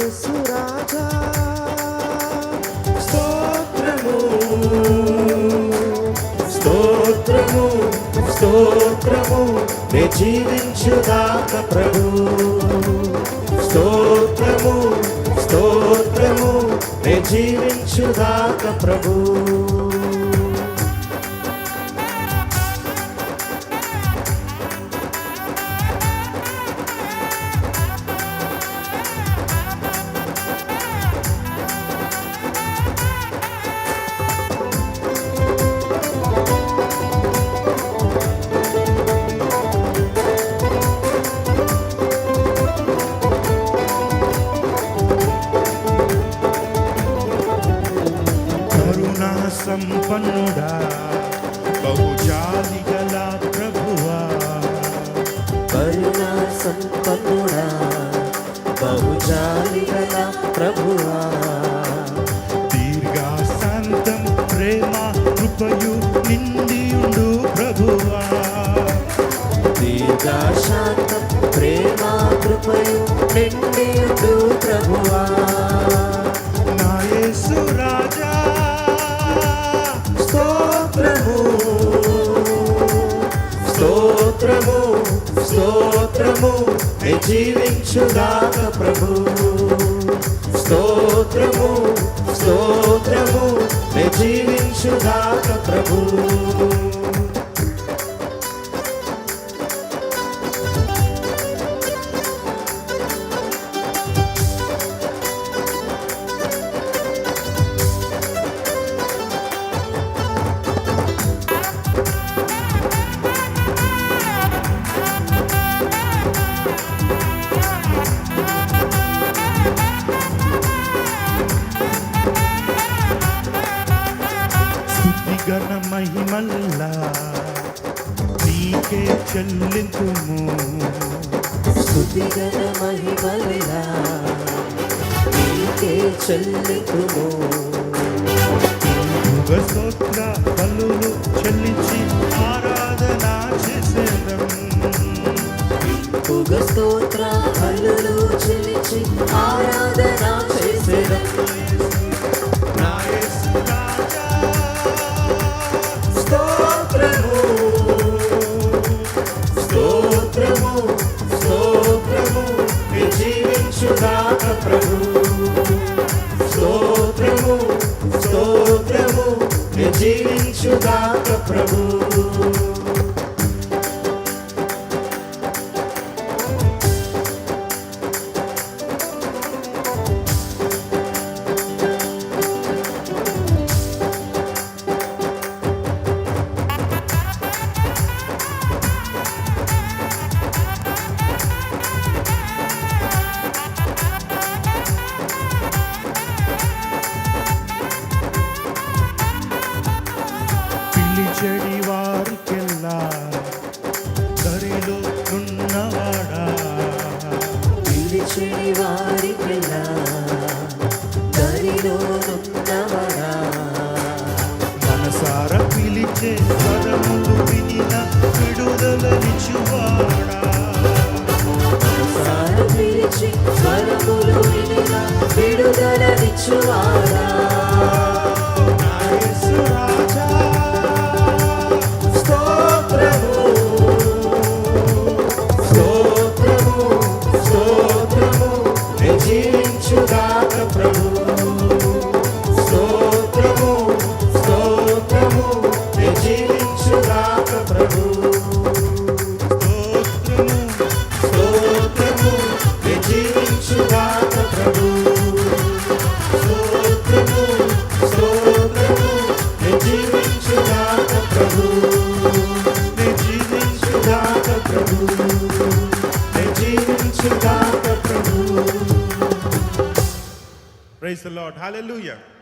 యేసు రాజా స్తోత్రము స్తోత్రము స్తోత్రము నే జీవించుదాక ప్రభు స్తోత్రము స్తోత్రము నే జీవించుదాక ప్రభు సంపన్నుడా బహుజాలి గల ప్రభువా కరుణా సంపన్నుడా బహుజాలి గల ప్రభువా దీర్ఘశాంతం ప్రేమ కృపయు నిండియుండు ప్రభువా దీర్ఘశాంతం ప్రేమ కృపయు నిండియుండు ప్రభువా నా యేసు రాజా స్తోత్రము స్తోత్రము స్తోత్రము నే జీవించుదాక ప్రభు స్తోత్రము స్తోత్రము నే జీవించుదాక ప్రభు ఘన మహిమల్లా నీకే చెల్లింతుము స్తుతి ఘన మహిమల్లా నీకే చెల్లింతుము స్తోత్ర బలులు చెల్లించి ఆరాధన చేసేదం స్తోత్ర బలులు చెల్లించి ఆరాధన చేసేదం నా యేసు రాజా స్తోత్రము స్తోత్రము స్తోత్రము నే జీవించుదాక ప్రభు స్తోత్రము స్తోత్రము నే జీవించుదాక ప్రభు చెడి వారికెల్లా దరిలో నున్నవాడా పిలిచెడి వారికెల్లా దరిలో నున్నవాడా మనసార పిలిచే స్వరములు వినిన విడుదలనిచ్చువాడా మనసార పిలిచి స్వరములు వినిన విడుదలనిచ్చువాడా నా యేసు రాజా జీవించుదాక ప్రభు స్తోత్రము స్తోత్రము నే జీవించుదాక ప్రభు స్తోత్రము నే జీవించుదాక ప్రభు స్తోత్రము స్తోత్రము నే జీవించుదాక ప్రభు నే జీవించుదాక ప్రభు నే జీవించుదాక ప్రభు Praise the Lord. Hallelujah.